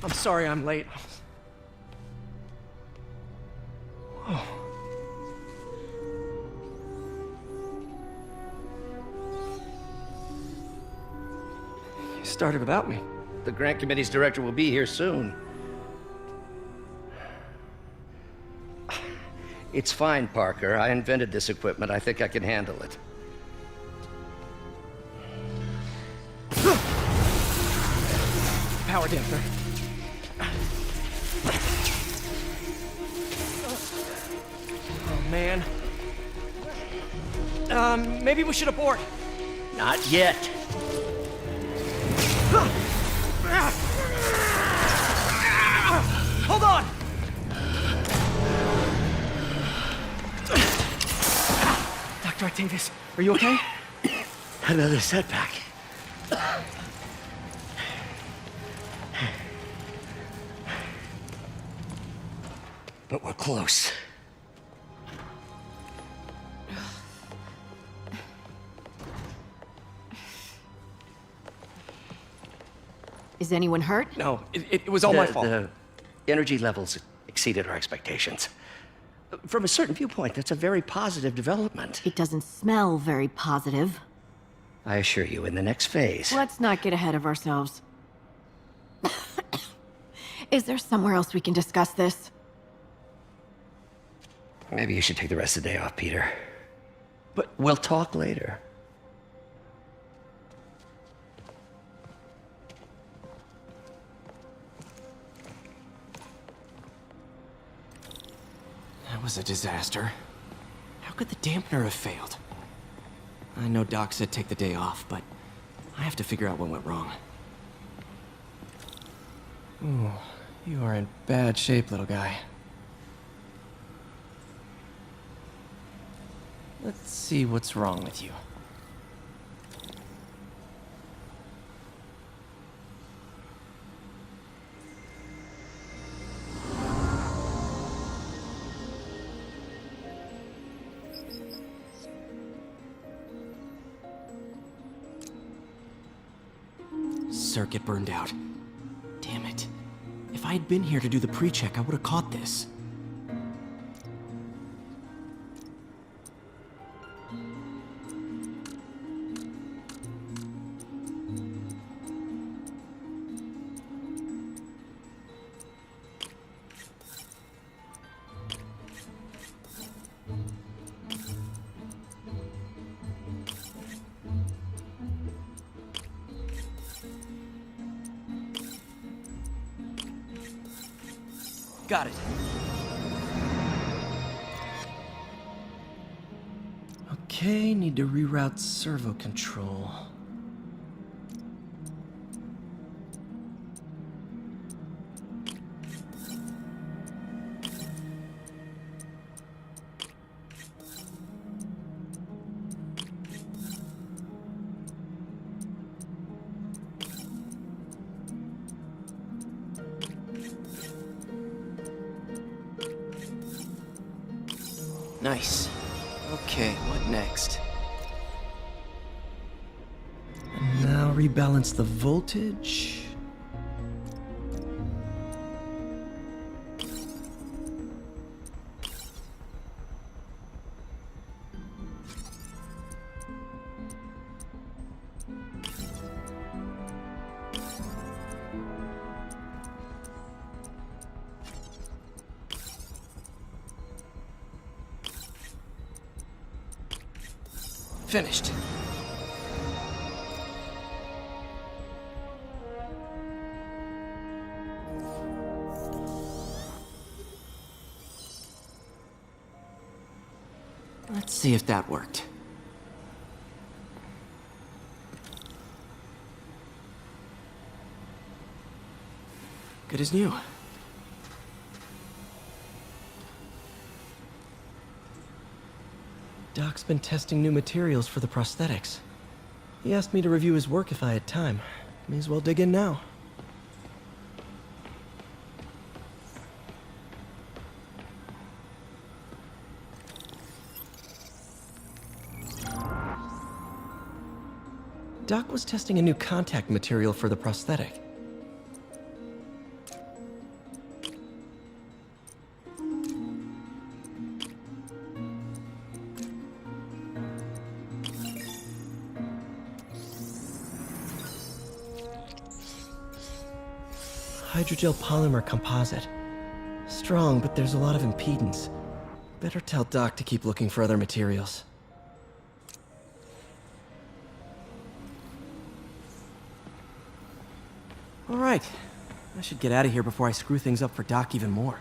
I'm sorry I'm late. Whoa. You started without me. The grant committee's director will be here soon. It's fine, Parker. I invented this equipment. I think I can handle it. Power damper. Oh, man. Maybe we should abort. Not yet. Hold on! Dr. Octavius, are you okay? Another setback. But we're close. Is anyone hurt? No, it was all my fault. The energy levels exceeded our expectations. From a certain viewpoint, that's a very positive development. It doesn't smell very positive. I assure you, in the next phase... Let's not get ahead of ourselves. Is there somewhere else we can discuss this? Maybe you should take the rest of the day off, Peter. But we'll talk later. that was a disaster. How could the dampener have failed? I know Doc said take the day off, but I have to figure out what went wrong. Ooh, you are in bad shape, little guy. Let's see what's wrong with you. Circuit burned out. Damn it. If I had been here to do the pre-check, I would have caught this. Got it. Okay, need to reroute servo control. Nice. Okay, what next? And now rebalance the voltage. Finished. Let's see if that worked. Good as new. Doc's been testing new materials for the prosthetics. He asked me to review his work if I had time. May as well dig in now. Doc was testing a new contact material for the prosthetic. hydrogel polymer composite. Strong, but there's a lot of impedance. Better tell Doc to keep looking for other materials. All right. I should get out of here before I screw things up for Doc even more.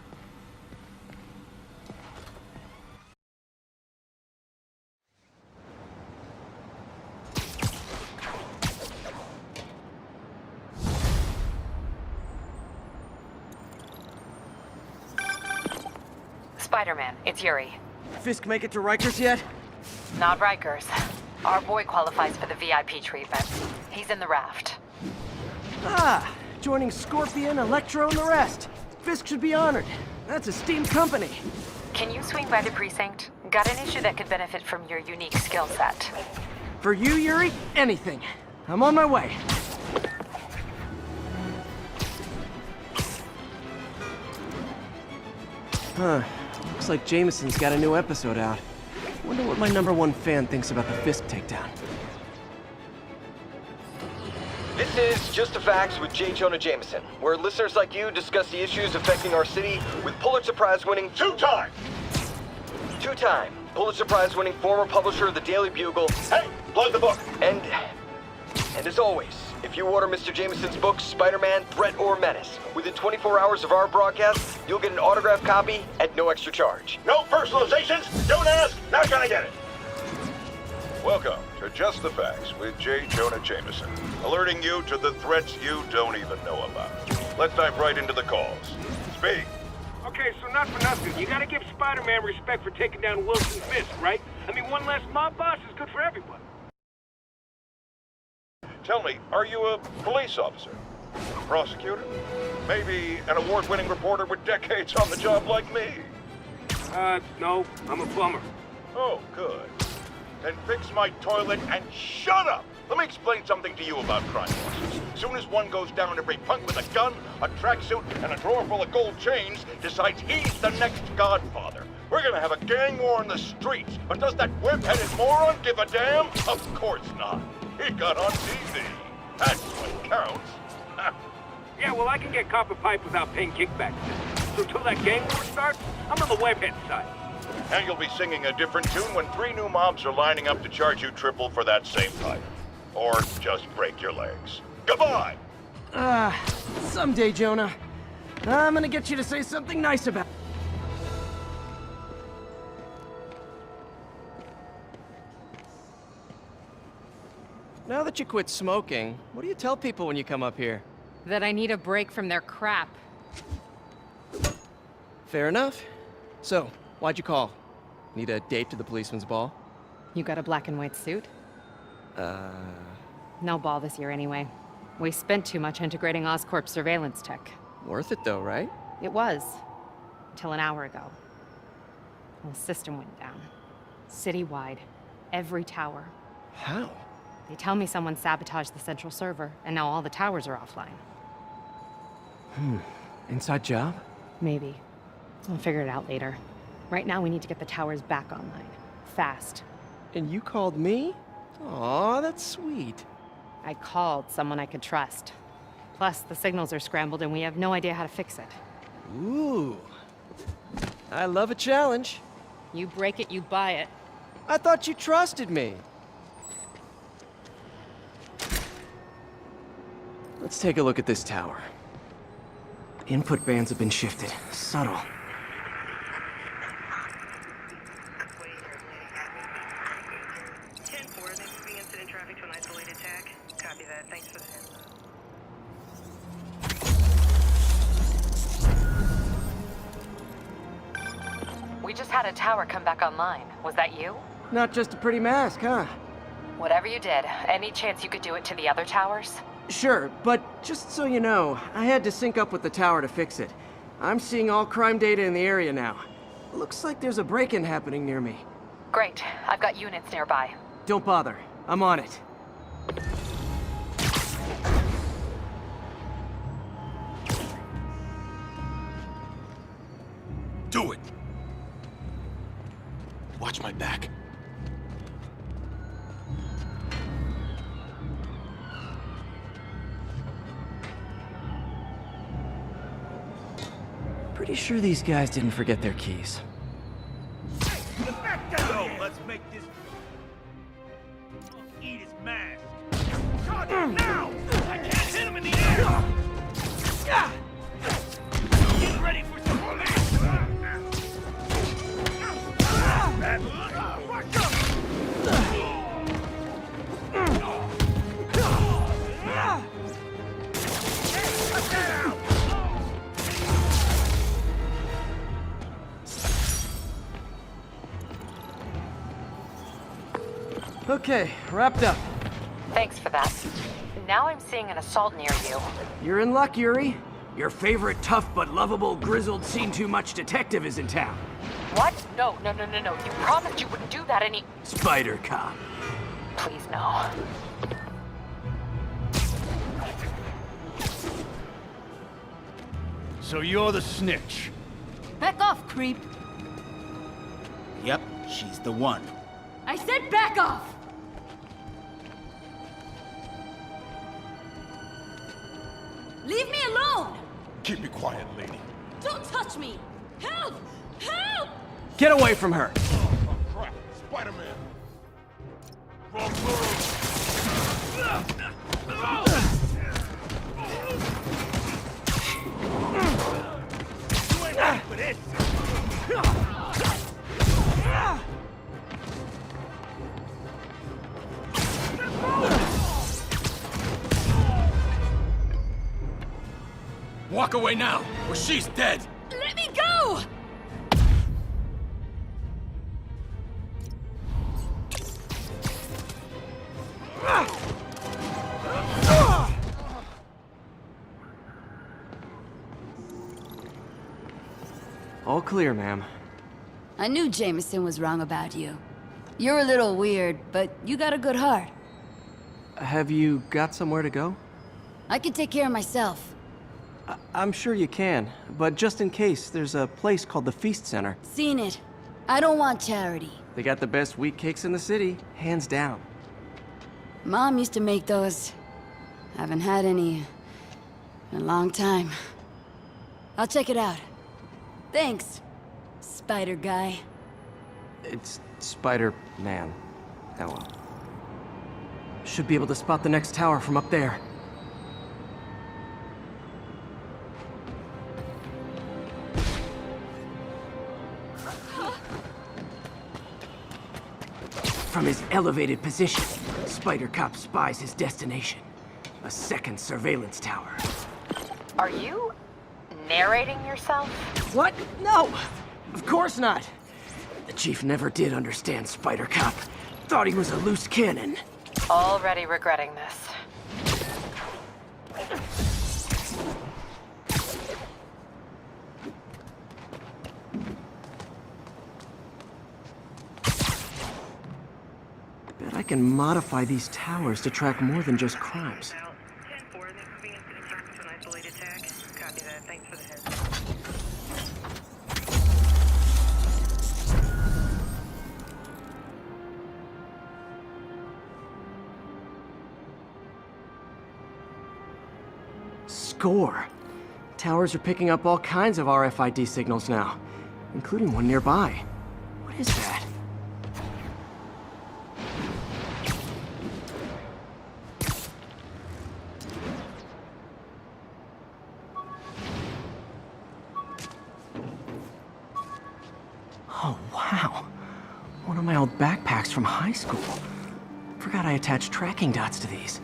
Spider-Man, it's Yuri. Fisk make it to Rikers yet? Not Rikers. Our boy qualifies for the VIP treatment. He's in the raft. Ah, joining Scorpion, Electro, and the rest. Fisk should be honored. That's a steamed company. Can you swing by the precinct? Got an issue that could benefit from your unique skill set. For you, Yuri, anything. I'm on my way. Huh. Looks like Jameson's got a new episode out. Wonder what my #1 fan thinks about the Fisk takedown. This is Just the Facts with J. Jonah Jameson, where listeners like you discuss the issues affecting our city with Pulitzer Prize-winning two-time Pulitzer Prize-winning former publisher of the Daily Bugle. Hey, plug the book. And as always, if you order Mr. Jameson's books, Spider-Man, Threat, or Menace, within 24 hours of our broadcast, you'll get an autographed copy at no extra charge. No personalizations, don't ask, not gonna get it. Welcome to Just the Facts with J. Jonah Jameson, alerting you to the threats you don't even know about. Let's dive right into the calls. Speak. Okay, so not for nothing. You gotta give Spider-Man respect for taking down Wilson Fisk, right? I mean, one less mob boss is good for everyone. Tell me, are you a police officer? A prosecutor? Maybe an award-winning reporter with decades on the job like me? No, I'm a plumber. Oh, good. Then fix my toilet and shut up! Let me explain something to you about crime bosses. Soon as one goes down, every punk with a gun, a tracksuit, and a drawer full of gold chains decides he's the next godfather. We're gonna have a gang war in the streets, but does that whip-headed moron give a damn? Of course not. He got on TV. That's what counts. Yeah, well, I can get copper pipe without paying kickbacks. So till that gang war starts, I'm on the webhead side. And you'll be singing a different tune when 3 new mobs are lining up to charge you triple for that same pipe. Or just break your legs. Goodbye! Someday, Jonah. I'm gonna get you to say something nice about... Now that you quit smoking, what do you tell people when you come up here? That I need a break from their crap. Fair enough. So, why'd you call? Need a date to the policeman's ball? You got a black and white suit? No ball this year anyway. We spent too much integrating Oscorp's surveillance tech. Worth it though, right? It was. Until an hour ago. The system went down. Citywide. Every tower. How? They tell me someone sabotaged the central server, and now all the towers are offline. Inside job? Maybe. I'll figure it out later. Right now, we need to get the towers back online. Fast. And you called me? Aw, that's sweet. I called someone I could trust. Plus, the signals are scrambled and we have no idea how to fix it. Ooh. I love a challenge. You break it, you buy it. I thought you trusted me. Let's take a look at this tower. Input bands have been shifted. Subtle. We just had a tower come back online. Was that you? Not just a pretty mask, huh? Whatever you did, any chance you could do it to the other towers? Sure, but just so you know, I had to sync up with the tower to fix it. I'm seeing all crime data in the area now. Looks like there's a break-in happening near me. Great. I've got units nearby. Don't bother. I'm on it. Do it! Watch my back. Pretty sure these guys didn't forget their keys. Yo, let's make this eat his mask. Charge him now! I can't hit him in the air! Get ready for some Okay, wrapped up. Thanks for that. Now I'm seeing an assault near you. You're in luck, Yuri. Your favorite tough but lovable, grizzled, seen-too-much detective is in town. What? No. You promised you wouldn't do that any... Spider Cop. Please, no. So you're the snitch? Back off, creep. Yep, she's the one. I said back off! Leave me alone! Keep it quiet, lady. Don't touch me! Help! Help! Get away from her! Oh, crap. Spider-Man. Wrong move. You ain't ready for this! Walk away now, or she's dead! Let me go! All clear, ma'am. I knew Jameson was wrong about you. You're a little weird, but you got a good heart. Have you got somewhere to go? I can take care of myself. I'm sure you can, but just in case, there's a place called the Feast Center. Seen it. I don't want charity. They got the best wheat cakes in the city, hands down. Mom used to make those. Haven't had any in a long time. I'll check it out. Thanks, Spider Guy. It's Spider-Man. Oh well. Should be able to spot the next tower from up there. From his elevated position, Spider Cop spies his destination. A second surveillance tower. Are you narrating yourself? What? No! Of course not! The Chief never did understand Spider Cop. Thought he was a loose cannon. Already regretting this. Bet I can modify these towers to track more than just crimes. Score. Towers are picking up all kinds of RFID signals now, including one nearby. What is that? Oh, wow. One of my old backpacks from high school. Forgot I attached tracking dots to these.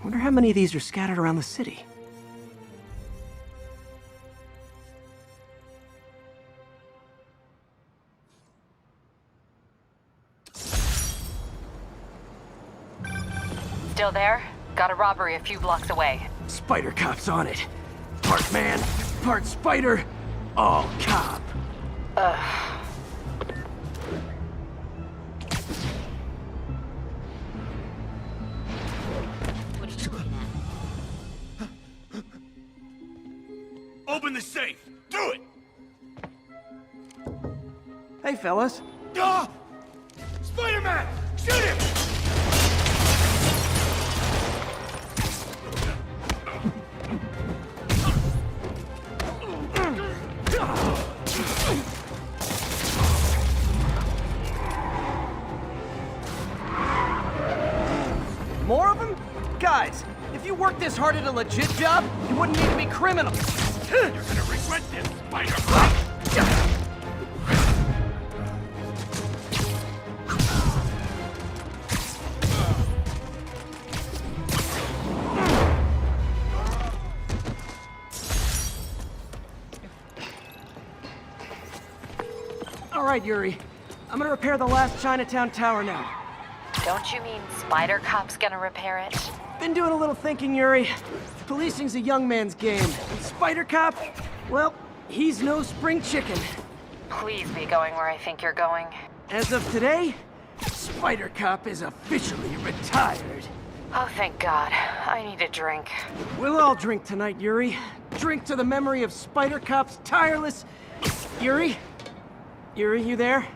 Wonder how many of these are scattered around the city. Still there? Got a robbery a few blocks away. Spider Cop's on it. Part man, part spider, all cop. Open the safe! Do it! Hey, fellas. Ah! Spider-Man! Shoot him! Besides, if you worked this hard at a legit job, you wouldn't need to be criminals. You're gonna regret this, Spider-Man! All right, Yuri. I'm gonna repair the last Chinatown tower now. Don't you mean Spider Cop's gonna repair it? Been doing a little thinking, Yuri. Policing's a young man's game. And Spider Cop, well, he's no spring chicken. Please be going where I think you're going. As of today, Spider Cop is officially retired. Oh, thank God. I need a drink. We'll all drink tonight, Yuri. Drink to the memory of Spider Cop's tireless... Yuri? Yuri, you there?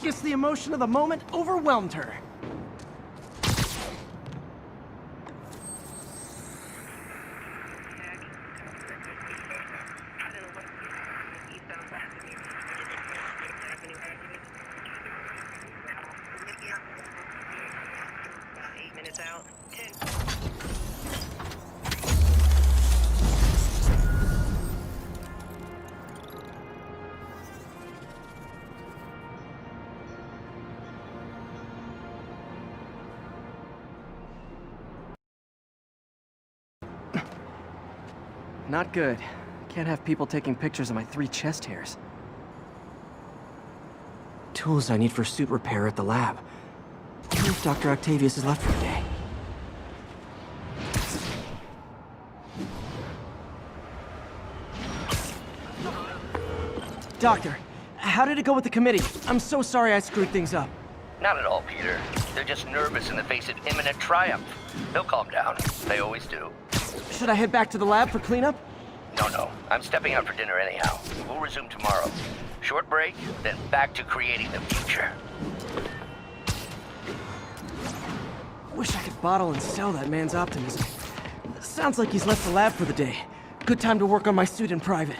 Guess the emotion of the moment overwhelmed her. Not good. Can't have people taking pictures of my 3 chest hairs. Tools I need for suit repair at the lab. I wonder if Dr. Octavius is left for the day. Doctor, how did it go with the committee? I'm so sorry I screwed things up. Not at all, Peter. They're just nervous in the face of imminent triumph. They'll calm down. They always do. Should I head back to the lab for cleanup? No. I'm stepping out for dinner anyhow. We'll resume tomorrow. Short break, then back to creating the future. Wish I could bottle and sell that man's optimism. Sounds like he's left the lab for the day. Good time to work on my suit in private.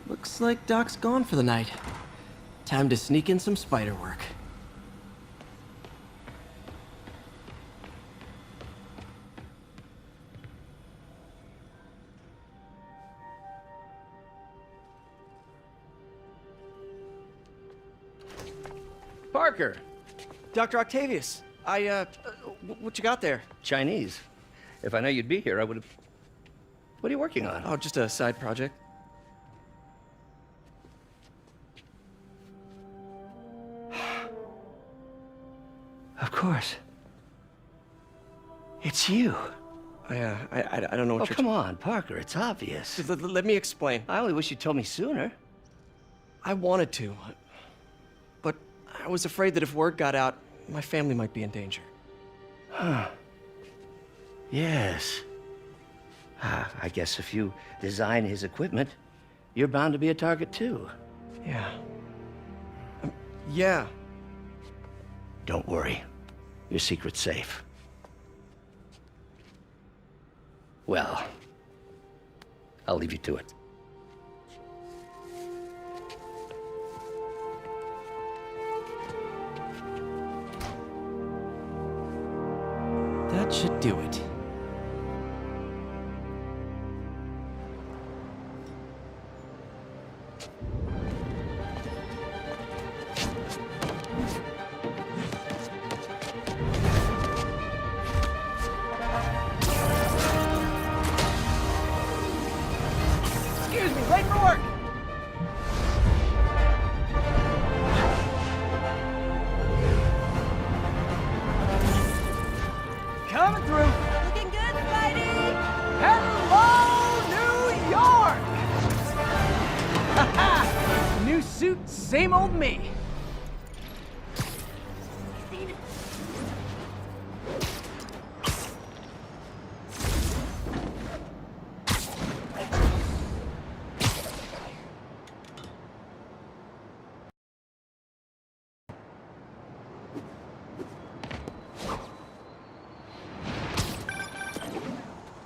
Looks like Doc's gone for the night. Time to sneak in some spider work. Parker! Dr. Octavius, what you got there? Chinese. If I know you'd be here, I would have... What are you working on? Oh, just a side project. Of course. It's you. I don't know what come on, Parker, it's obvious. Let me explain. I only wish you'd told me sooner. I wanted to, but I was afraid that if word got out, my family might be in danger. Huh. Yes. I guess if you design his equipment, you're bound to be a target too. Yeah. Yeah. Don't worry. Your secret's safe. Well, I'll leave you to it. That should do it. Excuse me, late for work! Coming through! Looking good, Spidey! Hello, New York! Haha! New suit, same old me.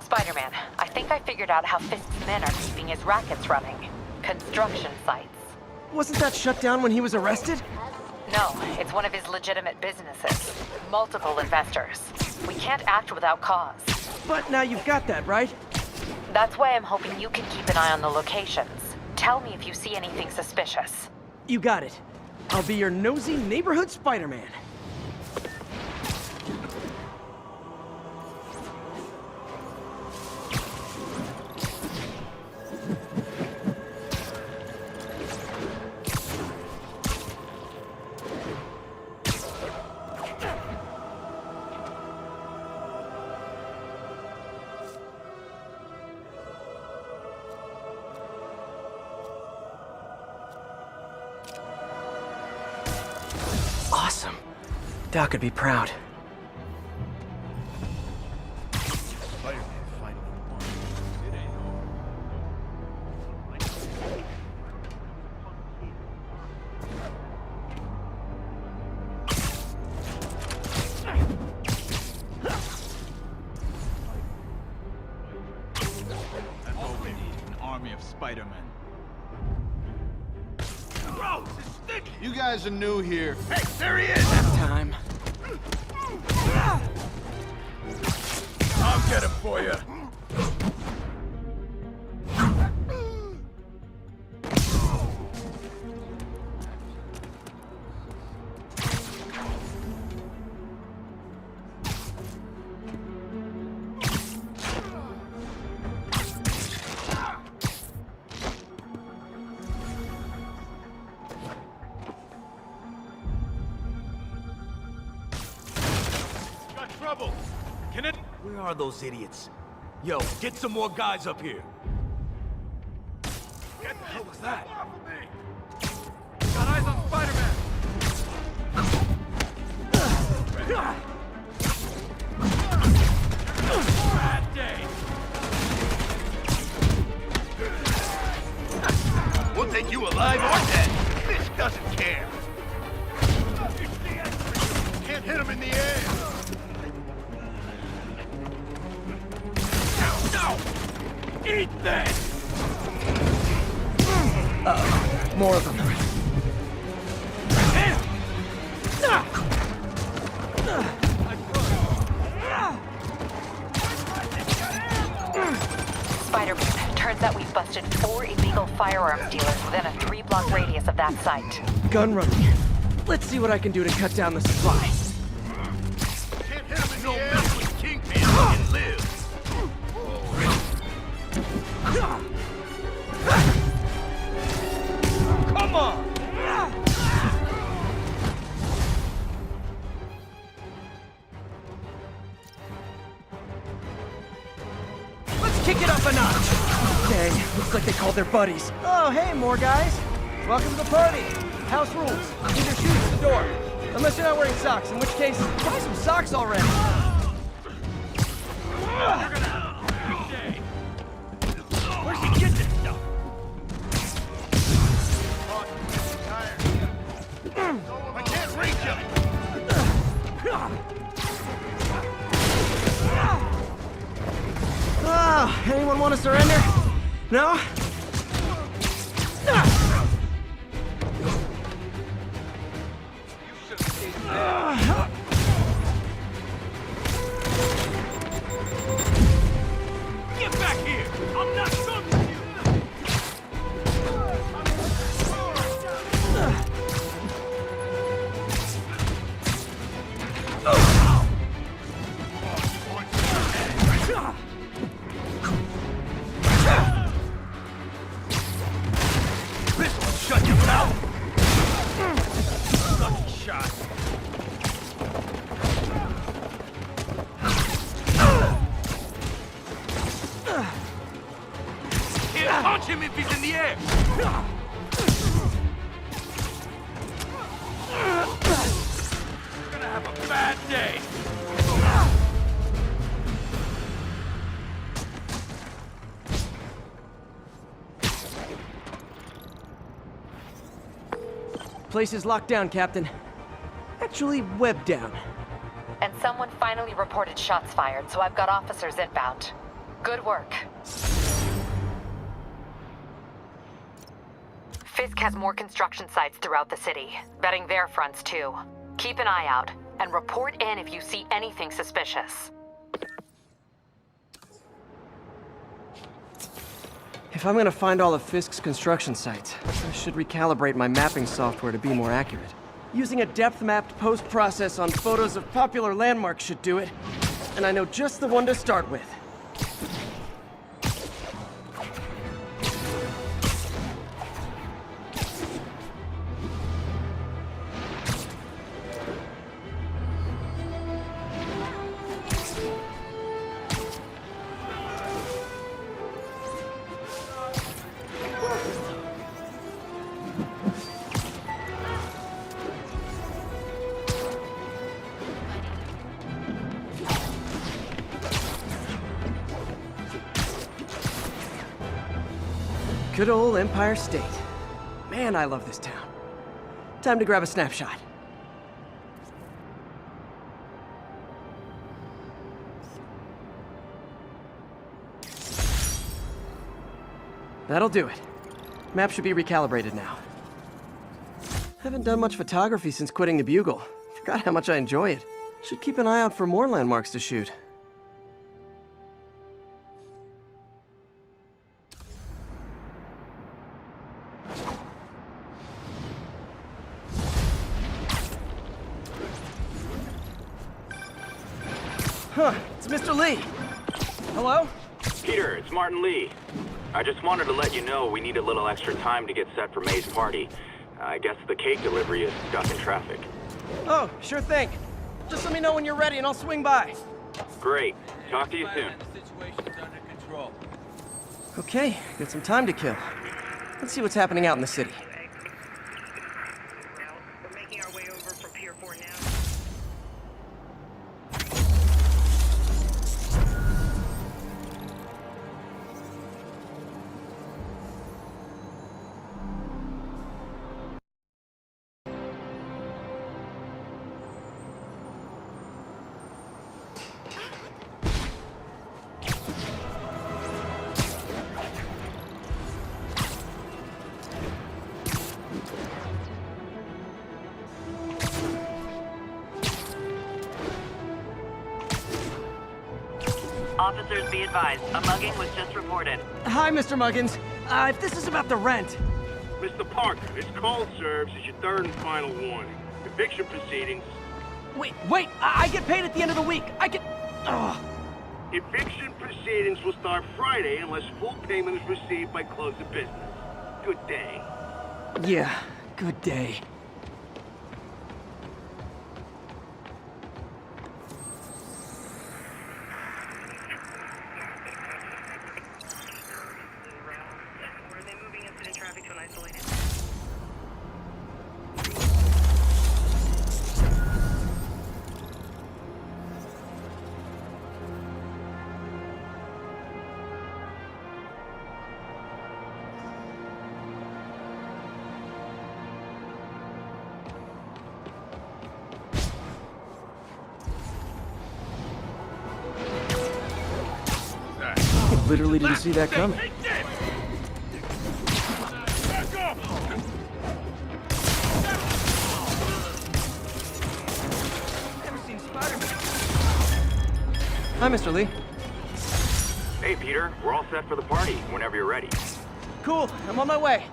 Spider-Man, I think I figured out how Fisk's men are keeping his rackets running. Construction sites. Wasn't that shut down when he was arrested? No, it's one of his legitimate businesses. Multiple investors. We can't act without cause. But now you've got that, right? That's why I'm hoping you can keep an eye on the locations. Tell me if you see anything suspicious. You got it. I'll be your nosy neighborhood Spider-Man. Awesome. Doc would be proud. That's all we need, an army of Spider-Men. You guys are new here. Hey, there he is! Time. I'll get him for you. Trouble! Can it? Where are those idiots? Yo, get some more guys up here. What the hell was that? Got eyes on Spider-Man! Bad day! We'll take you alive or dead. This doesn't care. Can't hit him in the air. Eat that! More of them. Spider-Man, turns out we've busted 4 illegal firearms dealers within a 3-block radius of that site. Gun running. Let's see what I can do to cut down the supply. Can't hit him in the air. Don't mess with Kingpin and live. Come on! Let's kick it up a notch! Dang, looks like they called their buddies. Oh, hey, more guys. Welcome to the party. House rules. Leave your shoes at the door. Unless you're not wearing socks, in which case, buy some socks already. Where's he get this stuff? I can't reach him. Ah, Anyone want to surrender? No? Get back here! I'm not done with you! This will shut you out! Lucky shot. Can't punch him if he's in the air! You're gonna have a bad day. Place is locked down, Captain. Actually, webbed down. And someone finally reported shots fired, so I've got officers inbound. Good work. Fisk has more construction sites throughout the city, vetting their fronts too. Keep an eye out, and report in if you see anything suspicious. If I'm gonna find all of Fisk's construction sites, I should recalibrate my mapping software to be more accurate. Using a depth-mapped post-process on photos of popular landmarks should do it. And I know just the one to start with. Good old Empire State. Man, I love this town. Time to grab a snapshot. That'll do it. Map should be recalibrated now. Haven't done much photography since quitting the Bugle. Forgot how much I enjoy it. Should keep an eye out for more landmarks to shoot. Huh, it's Mr. Lee. Hello? Peter, it's Martin Lee. I just wanted to let you know we need a little extra time to get set for May's party. I guess the cake delivery is stuck in traffic. Oh, sure thing. Just let me know when you're ready and I'll swing by. Great. Talk to you soon. The situation's under control. Okay, got some time to kill. Let's see what's happening out in the city. We're making our way over from Pier 4 now. Officers, be advised. A mugging was just reported. Hi, Mr. Muggins. If this is about the rent... Mr. Parker, this call serves as your third and final warning. Eviction proceedings... Wait! I get paid at the end of the week! I can... Ugh. Eviction proceedings will start Friday unless full payment is received by close of business. Good day. Yeah, good day. Where are they moving incident traffic to an isolated? Literally didn't see that coming. Hi, Mr. Lee. Hey, Peter. We're all set for the party whenever you're ready. Cool, I'm on my way.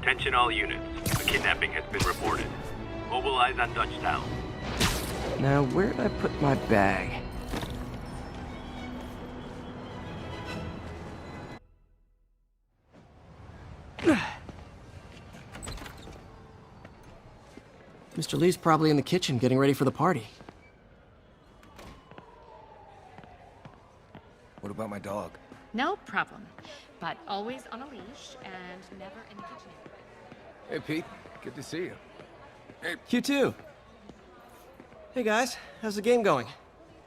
Attention all units. A kidnapping has been reported. Mobilize on Dutchtown. Now, where did I put my bag? Mr. Lee's probably in the kitchen getting ready for the party. What about my dog? No problem. But always on a leash and never in the kitchen. Hey, Pete. Good to see you. Hey, You too. Hey guys, how's the game going?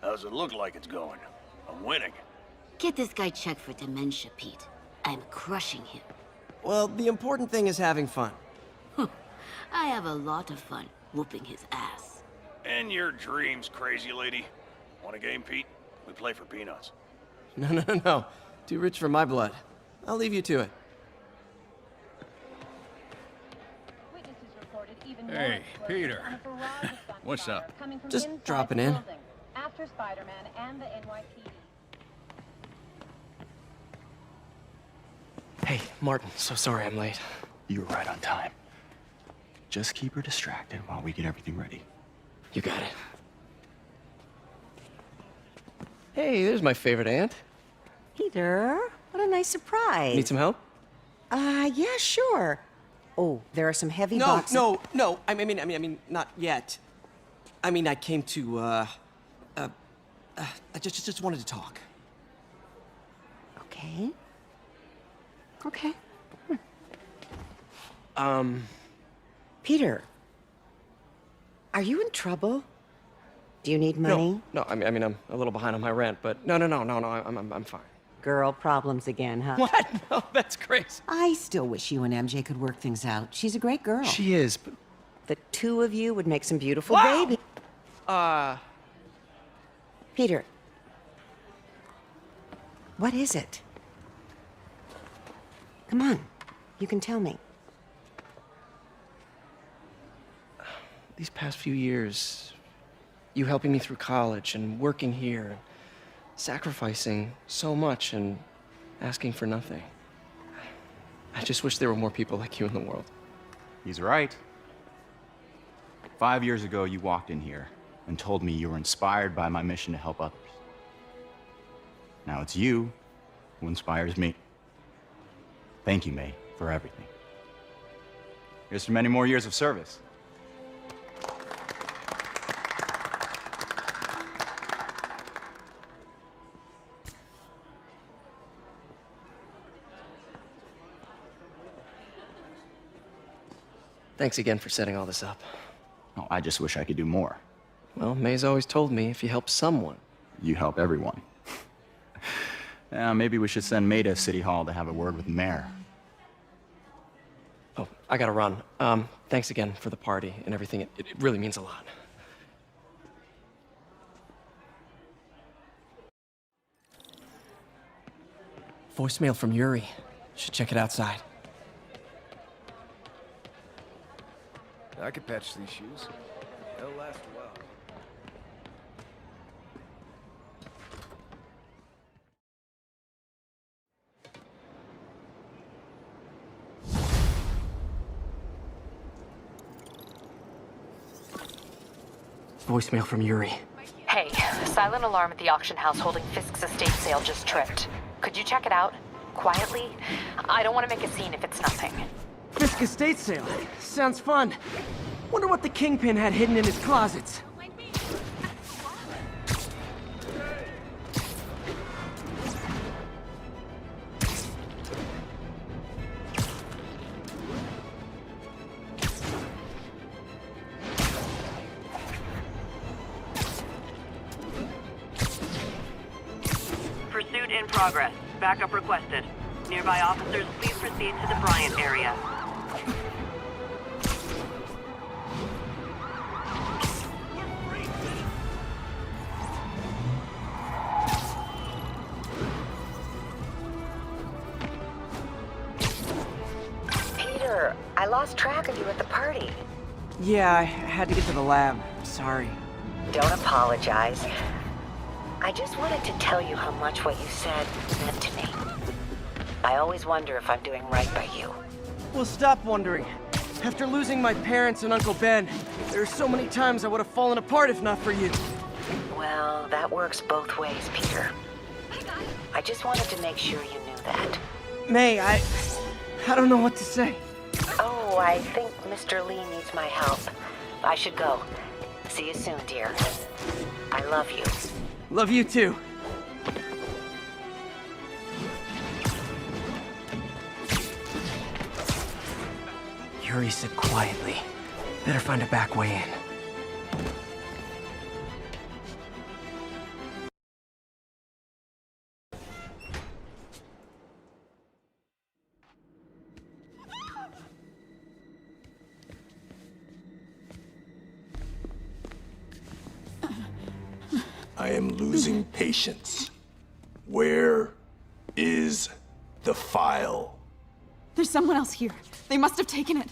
How's it look like it's going? I'm winning. Get this guy checked for dementia, Pete. I'm crushing him. Well, the important thing is having fun. I have a lot of fun whooping his ass. In your dreams, crazy lady. Want a game, Pete? We play for peanuts. No. Too rich for my blood. I'll leave you to it. Hey, Peter. What's up? Just dropping in. After Spider-Man and the NYPD. Hey, Martin, so sorry I'm late. You were right on time. Just keep her distracted while we get everything ready. You got it. Hey, there's my favorite aunt. Peter, what a nice surprise. Need some help? Yeah, sure. Oh, there are some heavy boxes. No. I mean, not yet. I mean, I came to, I just wanted to talk. Okay. Okay. Peter, are you in trouble? Do you need money? No, I mean, I'm a little behind on my rent, but no, I'm fine. Girl problems again, huh? What? No, that's crazy. I still wish you and MJ could work things out. She's a great girl. She is, but... The two of you would make some beautiful Wow! baby. Peter. What is it? Come on. You can tell me. These past few years, you helping me through college and working here, sacrificing so much and asking for nothing. I just wish there were more people like you in the world. He's right. 5 years ago, you walked in here and told me you were inspired by my mission to help others. Now it's you who inspires me. Thank you, May, for everything. Here's to many more years of service. Thanks again for setting all this up. Oh, I just wish I could do more. Well, May's always told me if you help someone... You help everyone. Maybe we should send May to City Hall to have a word with the mayor. Oh, I gotta run. Thanks again for the party and everything. It really means a lot. Voicemail from Yuri. Should check it outside. I could patch these shoes. They'll last a while. Voicemail from Yuri. Hey, silent alarm at the auction house holding Fisk's estate sale just tripped. Could you check it out? quietly? I don't want to make a scene if it's nothing. Fisk estate sale. Sounds fun. Wonder what the Kingpin had hidden in his closets. Pursuit in progress. Backup requested. Nearby officers, please proceed to the Bryant area. Peter, I lost track of you at the party. Yeah, I had to get to the lab. Sorry. Don't apologize. I just wanted to tell you how much what you said meant to me. I always wonder if I'm doing right by you. Well, stop wondering. After losing my parents and Uncle Ben, there are so many times I would have fallen apart if not for you. Well, that works both ways, Peter. I just wanted to make sure you knew that. May, I don't know what to say. Oh, I think Mr. Lee needs my help. I should go. See you soon, dear. I love you. Love you too. Yuri said quietly. Better find a back way in. I am losing patience. Where is the file? There's someone else here. They must have taken it.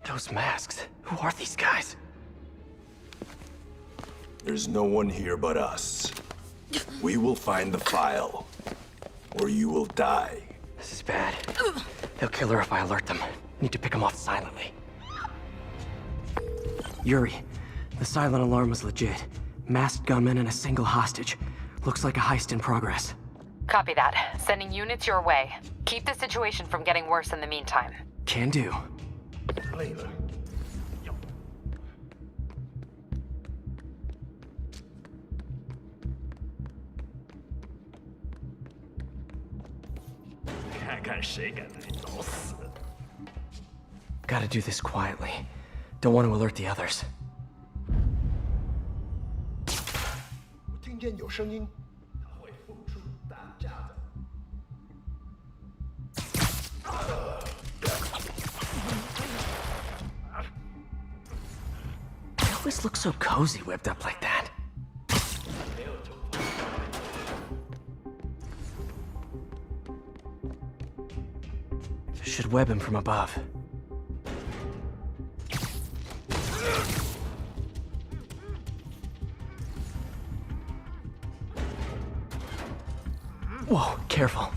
Those masks. Who are these guys? There's no one here but us. We will find the file, or you will die. This is bad. They'll kill her if I alert them. Need to pick them off silently. Yuri, the silent alarm was legit. Masked gunmen and a single hostage. Looks like a heist in progress. Copy that. Sending units your way. Keep the situation from getting worse in the meantime. Can do. Gotta do this quietly. Don't want to alert the others. They always look so cozy whipped up like that. Should web him from above. Whoa, careful.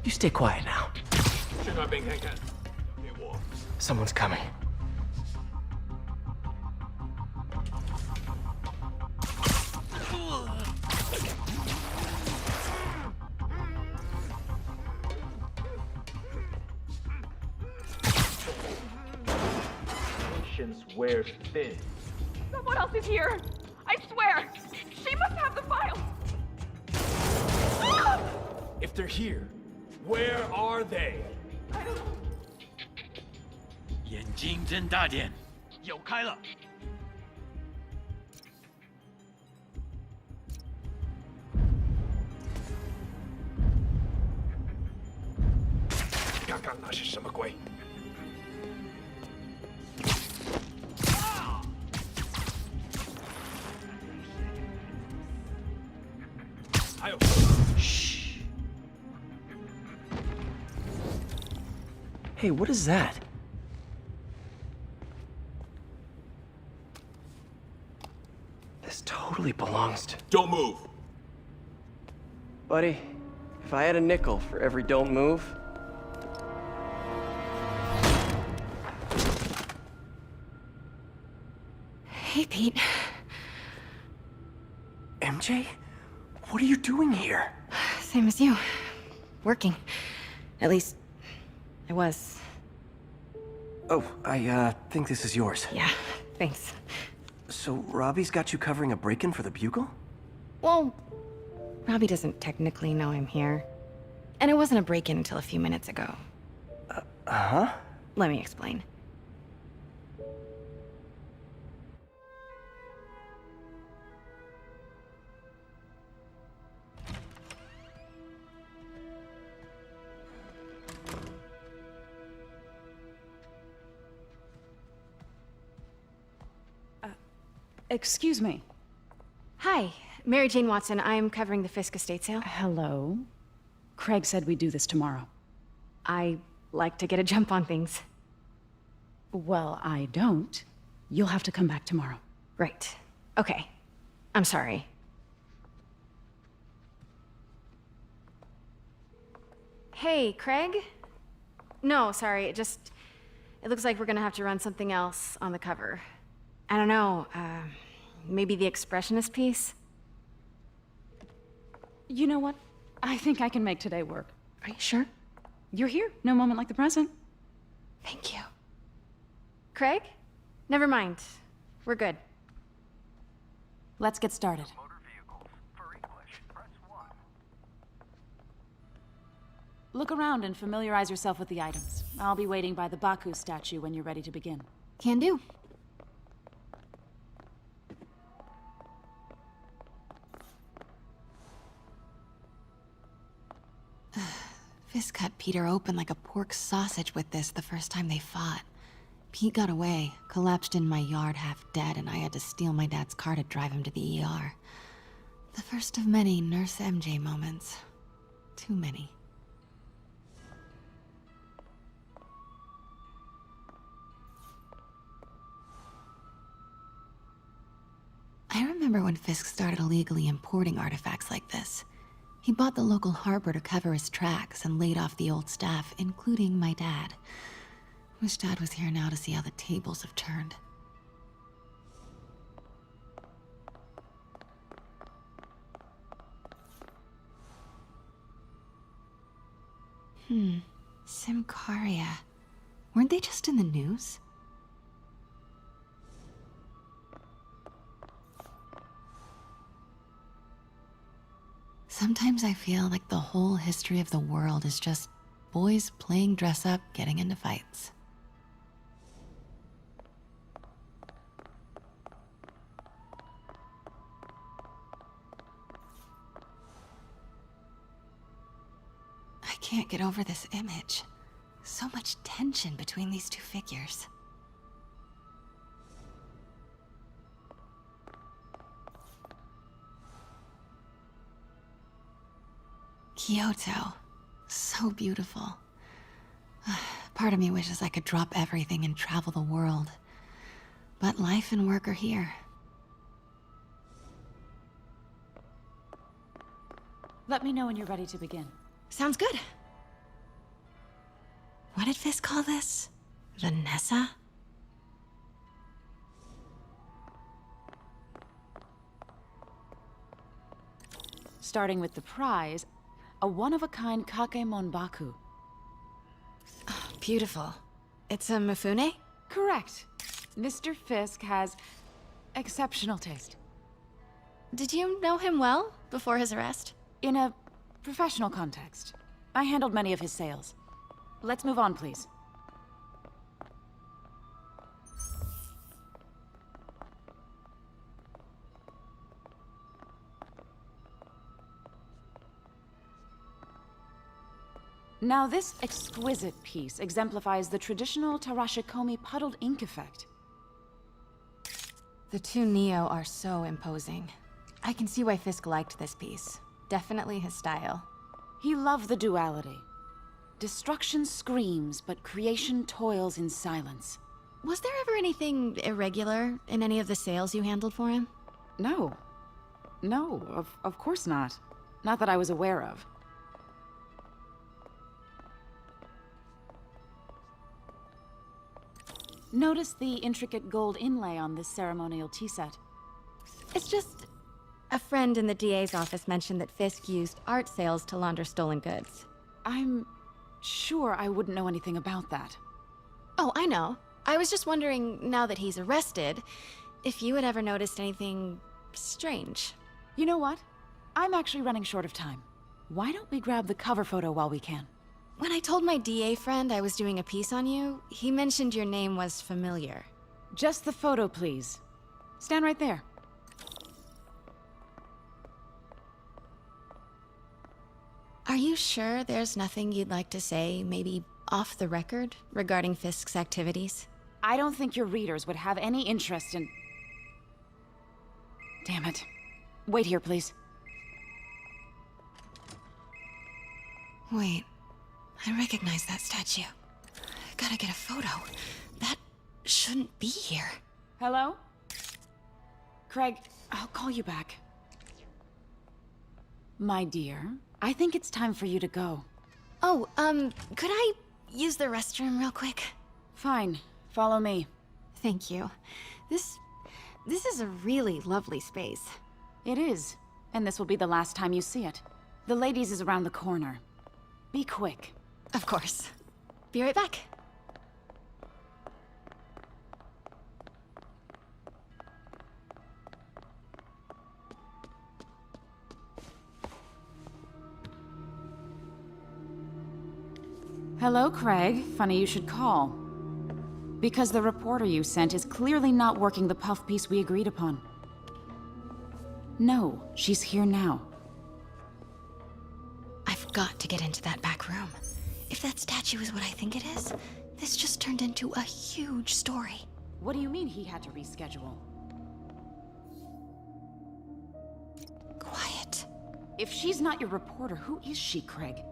You stay quiet now. Someone's coming. Wears thin. Someone else is here. I swear. She must have the file. If they're here, where are they? I don't know. 眼睛睁大点，有开了。刚刚那是什么鬼？还有。Shh. Hey, what is that? This totally belongs to... Don't move! Buddy, if I had a nickel for every don't move... Hey, Pete. MJ? What are you doing here? Same as you. Working. At least, I was. Oh, I think this is yours. Yeah, thanks. So, Robbie's got you covering a break-in for the Bugle? Well, Robbie doesn't technically know I'm here. And it wasn't a break-in until a few minutes ago. Huh? Let me explain. Excuse me. Hi, Mary Jane Watson. I'm covering the Fisk estate sale. Hello. Craig said we'd do this tomorrow. I like to get a jump on things. Well, I don't. You'll have to come back tomorrow. Right. Okay. I'm sorry. Hey, Craig? No, sorry. It looks like we're gonna have to run something else on the cover. I don't know, maybe the expressionist piece? You know what? I think I can make today work. Are you sure? You're here. No moment like the present. Thank you. Craig? Never mind. We're good. Let's get started. Look around and familiarize yourself with the items. I'll be waiting by the Baku statue when you're ready to begin. Can do. Fisk cut Peter open like a pork sausage with this the first time they fought. Pete got away, collapsed in my yard half dead, and I had to steal my dad's car to drive him to the ER. The first of many Nurse MJ moments. Too many. I remember when Fisk started illegally importing artifacts like this. He bought the local harbor to cover his tracks and laid off the old staff, including my dad. Wish Dad was here now to see how the tables have turned. Simcaria. Weren't they just in the news? Sometimes I feel like the whole history of the world is just boys playing dress-up, getting into fights. I can't get over this image. So much tension between these two figures. Kyoto. So beautiful. Part of me wishes I could drop everything and travel the world. But life and work are here. Let me know when you're ready to begin. Sounds good. What did Fisk call this? Vanessa? Starting with the prize, a one-of-a-kind Kakemon Baku. Oh, beautiful. It's a Mifune? Correct. Mr. Fisk has exceptional taste. Did you know him well before his arrest? In a professional context. I handled many of his sales. Let's move on, please. Now, this exquisite piece exemplifies the traditional Tarashikomi puddled ink effect. The two Neo are so imposing. I can see why Fisk liked this piece. Definitely his style. He loved the duality. Destruction screams, but creation toils in silence. Was there ever anything irregular in any of the sales you handled for him? No. No, of course not. Not that I was aware of. Notice the intricate gold inlay on this ceremonial tea set. It's just... a friend in the DA's office mentioned that Fisk used art sales to launder stolen goods. I'm sure I wouldn't know anything about that. Oh, I know. I was just wondering, now that he's arrested, if you had ever noticed anything strange. You know what? I'm actually running short of time. Why don't we grab the cover photo while we can? When I told my DA friend I was doing a piece on you, he mentioned your name was familiar. Just the photo, please. Stand right there. Are you sure there's nothing you'd like to say, maybe off the record, regarding Fisk's activities? I don't think your readers would have any interest in... Damn it. Wait here, please. Wait. I recognize that statue. Gotta get a photo. That shouldn't be here. Hello? Craig, I'll call you back. My dear, I think it's time for you to go. Oh, could I use the restroom real quick? Fine. Follow me. Thank you. This is a really lovely space. It is. And this will be the last time you see it. The ladies is around the corner. Be quick. Of course. Be right back. Hello, Craig. Funny you should call. Because the reporter you sent is clearly not working the puff piece we agreed upon. No, she's here now. I've got to get into that back room. If that statue is what I think it is, this just turned into a huge story. What do you mean he had to reschedule? Quiet. If she's not your reporter, who is she, Craig?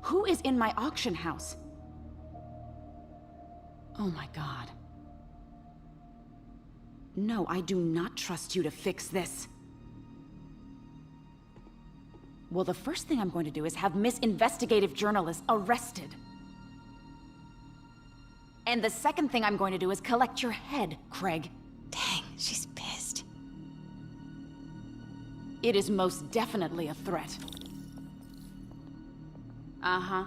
Who is in my auction house? Oh my God. No, I do not trust you to fix this. Well, the first thing I'm going to do is have Miss Investigative Journalist arrested. And the second thing I'm going to do is collect your head, Craig. Dang, she's pissed. It is most definitely a threat. Uh-huh.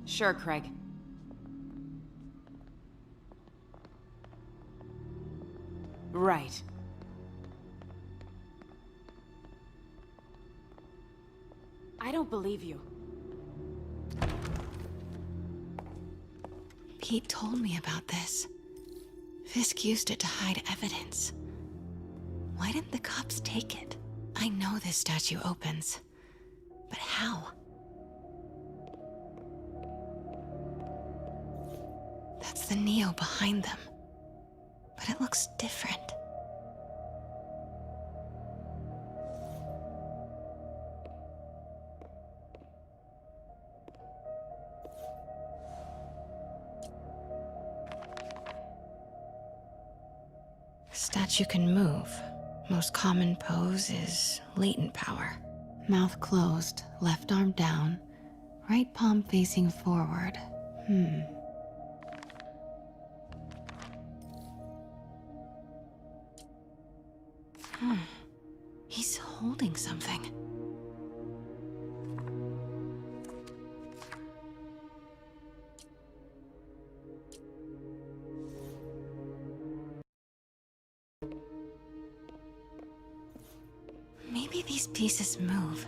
Sure, Craig. Right. I don't believe you. Pete told me about this. Fisk used it to hide evidence. Why didn't the cops take it? I know this statue opens, but how? That's the Neo behind them, but it looks different. Statue can move. Most common pose is latent power. Mouth closed, left arm down, right palm facing forward. He's holding something. Maybe these pieces move.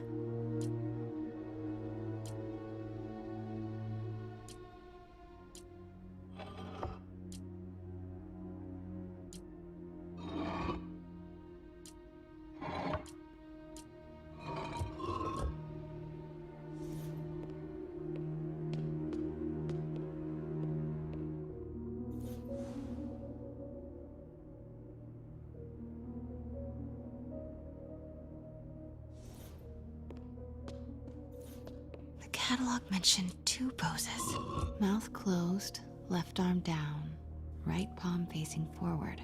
The catalog mentioned 2 poses. Mouth closed, left arm down, right palm facing forward.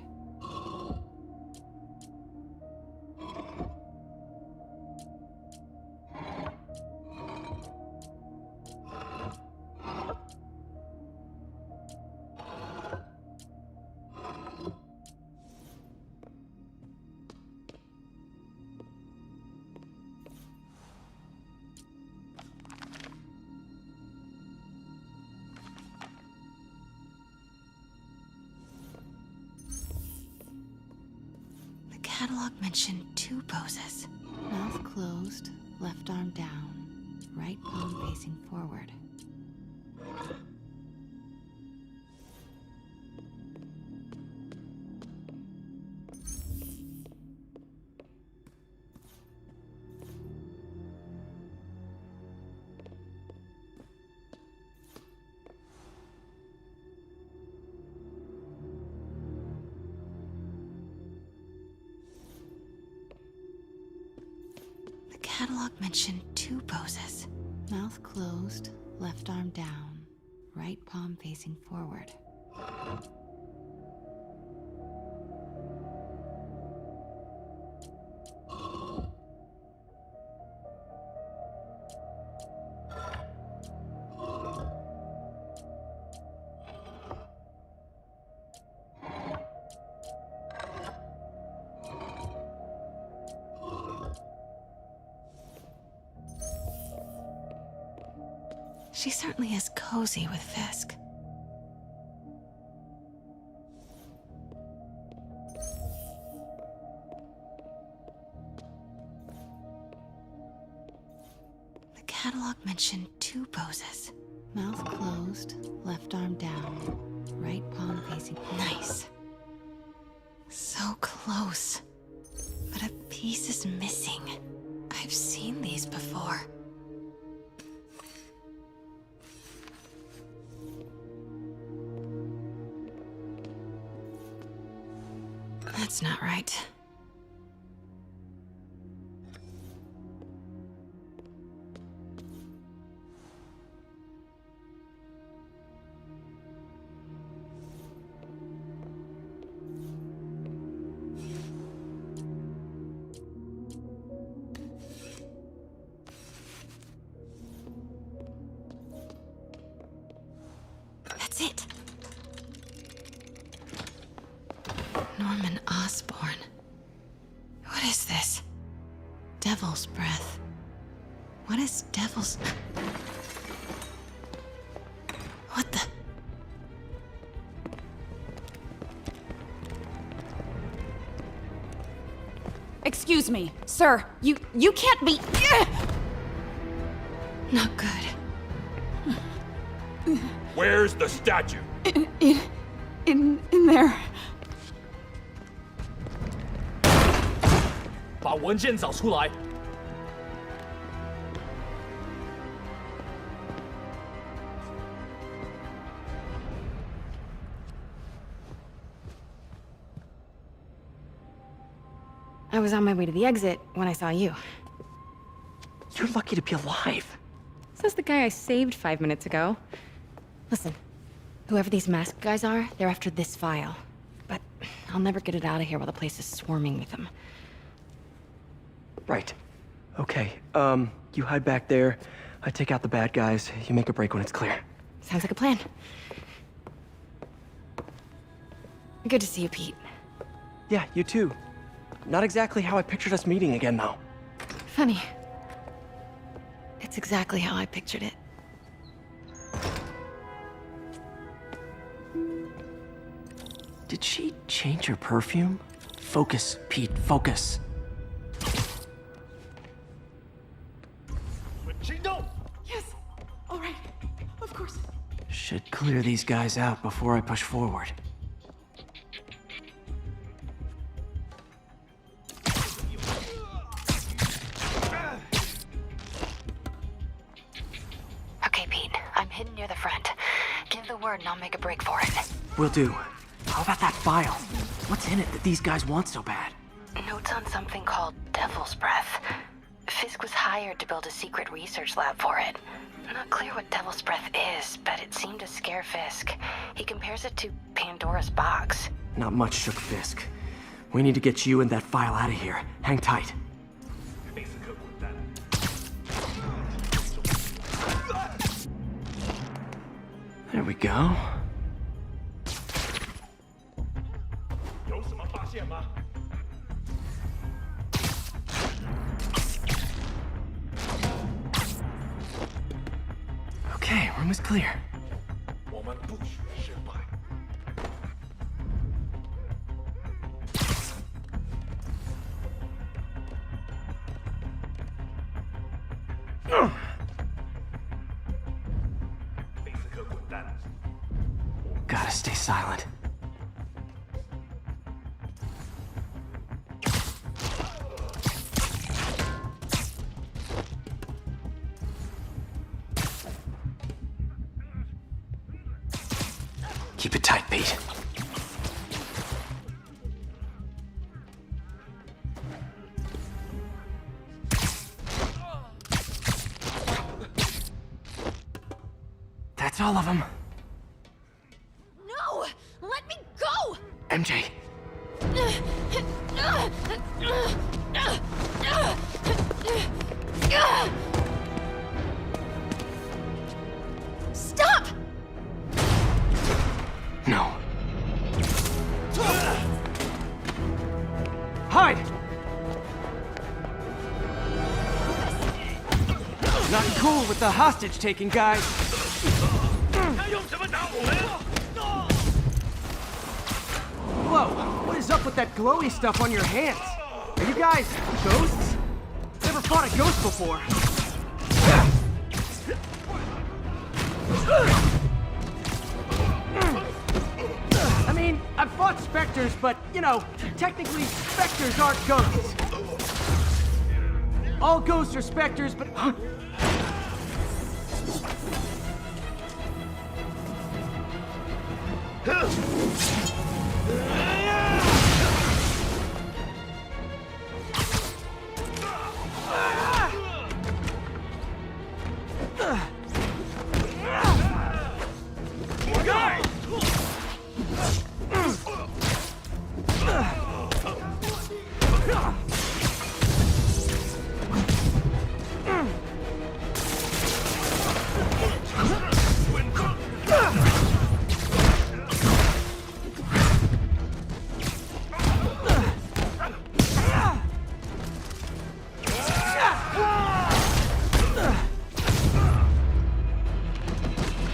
catalog mentioned 2 poses. Mouth closed, left arm down, right palm facing forward. The catalog mentioned 2 poses. Mouth closed, left arm down, right palm facing forward. She certainly is cozy with Fisk. The catalog mentioned 2 poses. Mouth closed, left arm down, right palm facing. Nice. So close. But a piece is missing. I've seen these before. That's not right. That's it. Norman Osborn. What is this? Devil's breath. What is devil's... What the... Excuse me, sir. You can't be... Not good. Where's the statue? In there. 把文件找出来。I was on my way to the exit when I saw you. You're lucky to be alive. Says the guy I saved 5 minutes ago. Listen, whoever these masked guys are, they're after this file. But I'll never get it out of here while the place is swarming with them. Right. Okay, you hide back there. I take out the bad guys. You make a break when it's clear. Sounds like a plan. Good to see you, Pete. Yeah, you too. Not exactly how I pictured us meeting again, though. Funny. It's exactly how I pictured it. Did she change her perfume? Focus, Pete, focus. Yes. All right. Of course. Should clear these guys out before I push forward. Okay, Pete. I'm hidden near the front. Give the word and I'll make a break for it. Will do. How about that file? What's in it that these guys want so bad? Notes on something called Devil's Breath. Fisk was hired to build a secret research lab for it. Not clear what Devil's Breath is, but it seemed to scare Fisk. He compares it to Pandora's box. Not much shook Fisk. We need to get you and that file out of here. Hang tight. There we go. Okay, room is clear. Gotta stay silent. Keep it tight, Pete. That's all of them. No! Let me go! MJ. Stop! No. Hide! Not cool with the hostage-taking guys. Whoa, what is up with that glowy stuff on your hands? Are you guys ghosts? Never fought a ghost before. I mean, I've fought specters, but, you know, technically specters aren't ghosts. All ghosts are specters, but...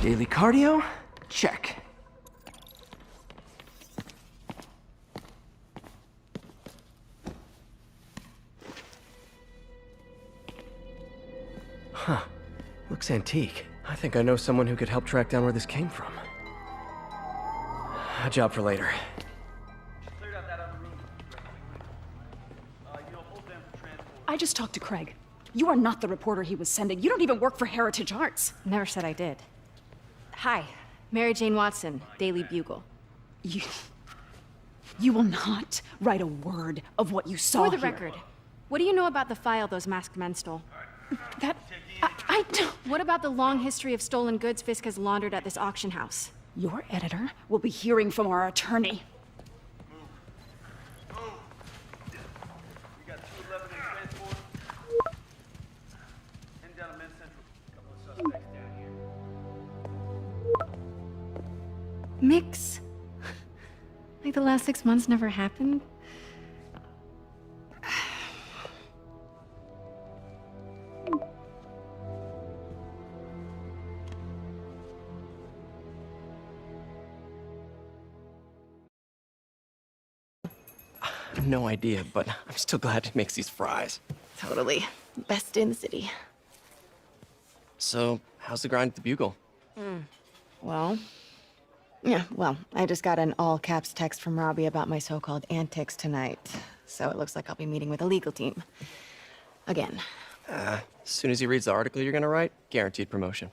Daily cardio? Check. Huh. Looks antique. I think I know someone who could help track down where this came from. A job for later. I just talked to Craig. You are not the reporter he was sending. You don't even work for Heritage Arts. Never said I did. Hi, Mary Jane Watson, Daily Bugle. You will not write a word of what you saw For the here. record, what do you know about the file those masked men stole? I don't... What about the long history of stolen goods Fisk has laundered at this auction house? Your editor will be hearing from our attorney. Mix? Like the last 6 months never happened? No idea, but I'm still glad he makes these fries. Totally. Best in the city. So, how's the grind at the Bugle? Well, I just got an all-caps text from Robbie about my so-called antics tonight. So it looks like I'll be meeting with a legal team. Again. As soon as he reads the article you're gonna write, guaranteed promotion.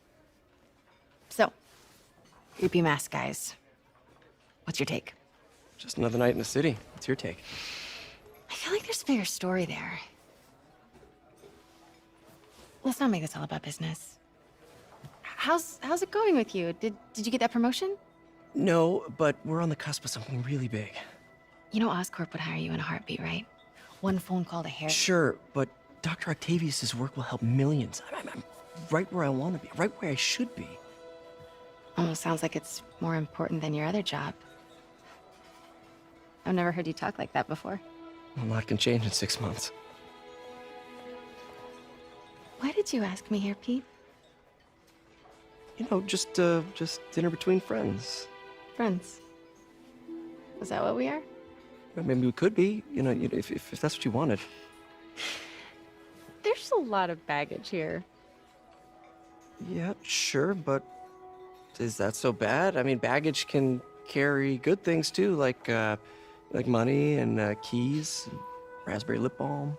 So, creepy mask guys. What's your take? Just another night in the city. What's your take? I feel like there's a bigger story there. Let's not make this all about business. How's it going with you? Did you get that promotion? No, but we're on the cusp of something really big. You know Oscorp would hire you in a heartbeat, right? One phone call to Harry. Sure, but Dr. Octavius's work will help millions. I'm right where I want to be, right where I should be. Almost sounds like it's more important than your other job. I've never heard you talk like that before. A lot can change in 6 months. Why did you ask me here, Pete? You know, just dinner between friends. Friends. Is that what we are? Maybe we could be, you know, if that's what you wanted. There's a lot of baggage here. Yeah, sure, but is that so bad? I mean, baggage can carry good things too, like money and keys, and raspberry lip balm.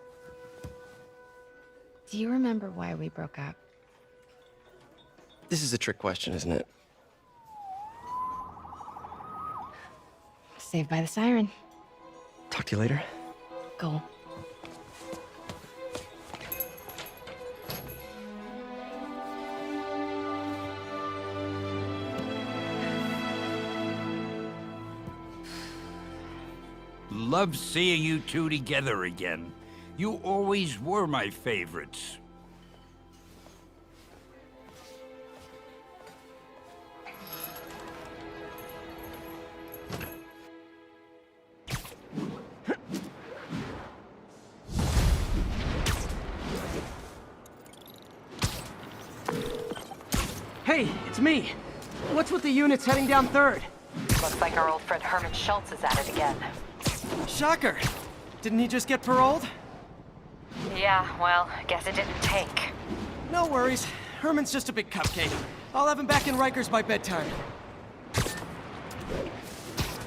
Do you remember why we broke up? This is a trick question, isn't it? Saved by the siren. Talk to you later. Go. Love seeing you two together again. You always were my favorites. Hey, it's me. What's with the units heading down 3rd? Looks like our old friend Herman Schultz is at it again. Shocker. Didn't he just get paroled? Yeah, well, guess it didn't take. No worries. Herman's just a big cupcake. I'll have him back in Rikers by bedtime.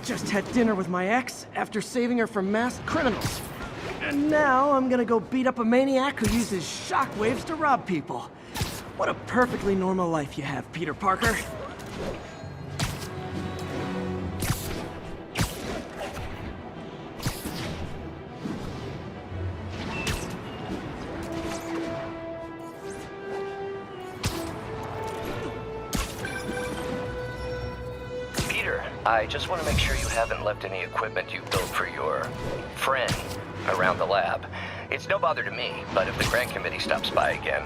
Just had dinner with my ex after saving her from masked criminals. And now I'm gonna go beat up a maniac who uses shockwaves to rob people. What a perfectly normal life you have, Peter Parker. I just want to make sure you haven't left any equipment you built for your friend around the lab. It's no bother to me, but if the grant committee stops by again...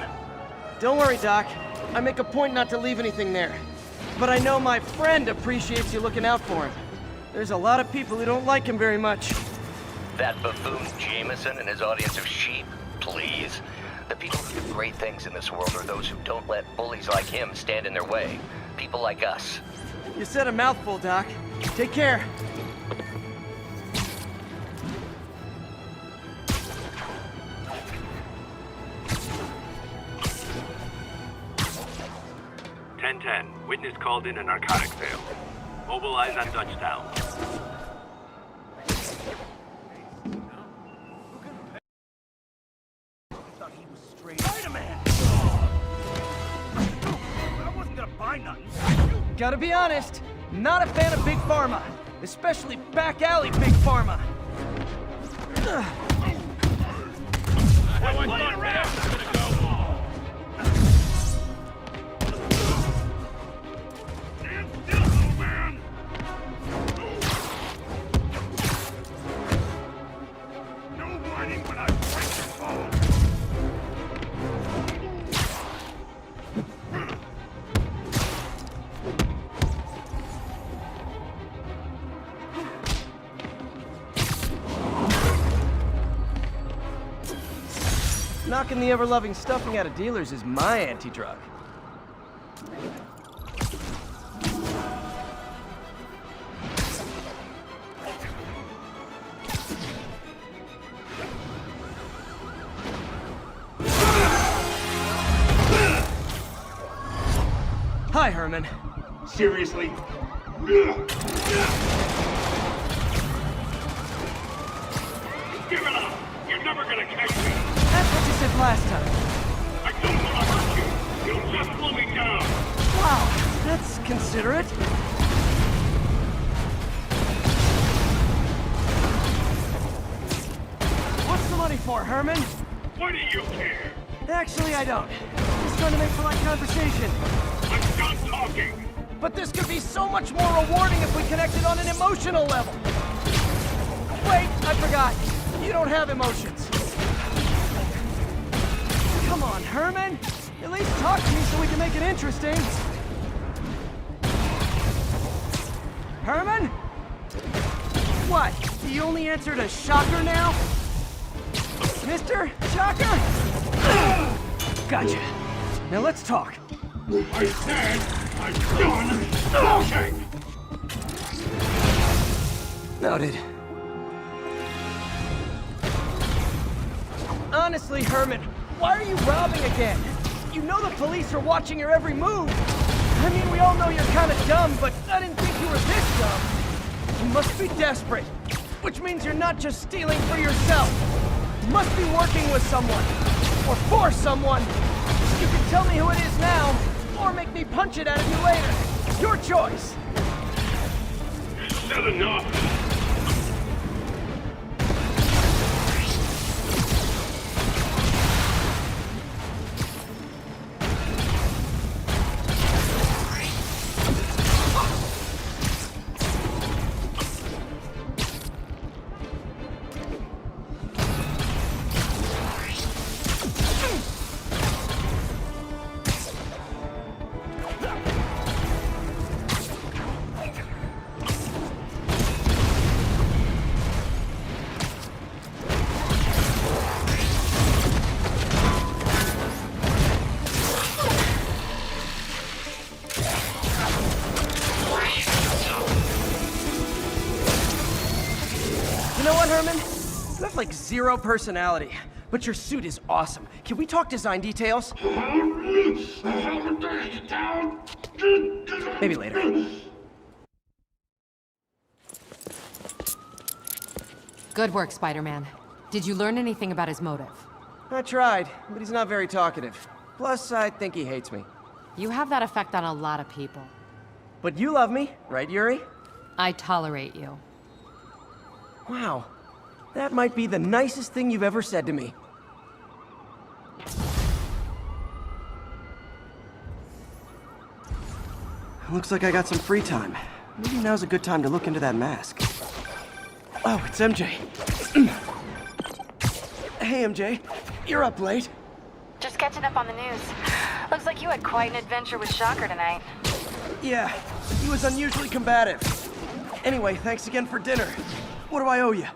Don't worry, Doc. I make a point not to leave anything there. But I know my friend appreciates you looking out for him. There's a lot of people who don't like him very much. That buffoon Jameson and his audience of sheep? Please. The people who do great things in this world are those who don't let bullies like him stand in their way. People like us. You said a mouthful, Doc. Take care. Witness called in a narcotic sale. Mobilize on Dutchtown. Spider-Man! I wasn't gonna buy nothing. Gotta be honest, not a fan of Big Pharma. Especially back alley Big Pharma. Knocking the ever-loving stuffing out of dealers is my anti-drug. Hi, Herman. Seriously? Give it up! You're never gonna catch me! That's what you said last time. I don't want to hurt you! You'll just slow me down! Wow, that's considerate. What's the money for, Herman? Why do you care? Actually, I don't. Just trying to make polite conversation. I'm done talking! But this could be so much more rewarding if we connected on an emotional level. Wait, I forgot. You don't have emotions. Come on, Herman. At least talk to me so we can make it interesting. Herman? What? You only answered a shocker now? Mr. Shocker? Gotcha. Now let's talk. I said I'm done talking! Noted. Honestly, Herman, why are you robbing again? You know the police are watching your every move. I mean, we all know you're kind of dumb, but I didn't think you were this dumb. You must be desperate, which means you're not just stealing for yourself. You must be working with someone, or for someone. You can tell me who it is now, or make me punch it out of you later. Your choice. Shut enough. You know what, Herman? You have like zero personality, but your suit is awesome. Can we talk design details? Maybe later. Good work, Spider-Man. Did you learn anything about his motive? I tried, but he's not very talkative. Plus, I think he hates me. You have that effect on a lot of people. But you love me, right, Yuri? I tolerate you. Wow. That might be the nicest thing you've ever said to me. Looks like I got some free time. Maybe now's a good time to look into that mask. Oh, it's MJ. Hey, MJ. You're up late. Just catching up on the news. Looks like you had quite an adventure with Shocker tonight. Yeah, he was unusually combative. Anyway, thanks again for dinner. What do I owe you?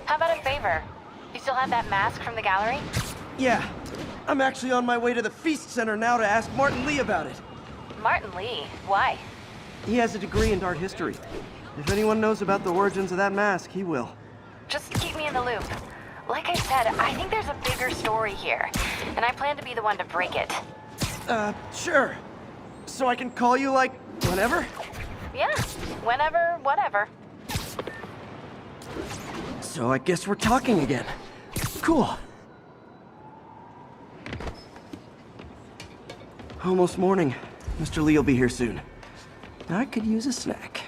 How about a favor? You still have that mask from the gallery? Yeah. I'm actually on my way to the Feast Center now to ask Martin Lee about it. Martin Lee? Why? He has a degree in art history. If anyone knows about the origins of that mask, he will. Just keep me in the loop. Like I said, I think there's a bigger story here, and I plan to be the one to break it. Sure. So I can call you, like, whenever? Yeah, whenever, whatever. So I guess we're talking again. Cool. Almost morning. Mr. Lee will be here soon. I could use a snack.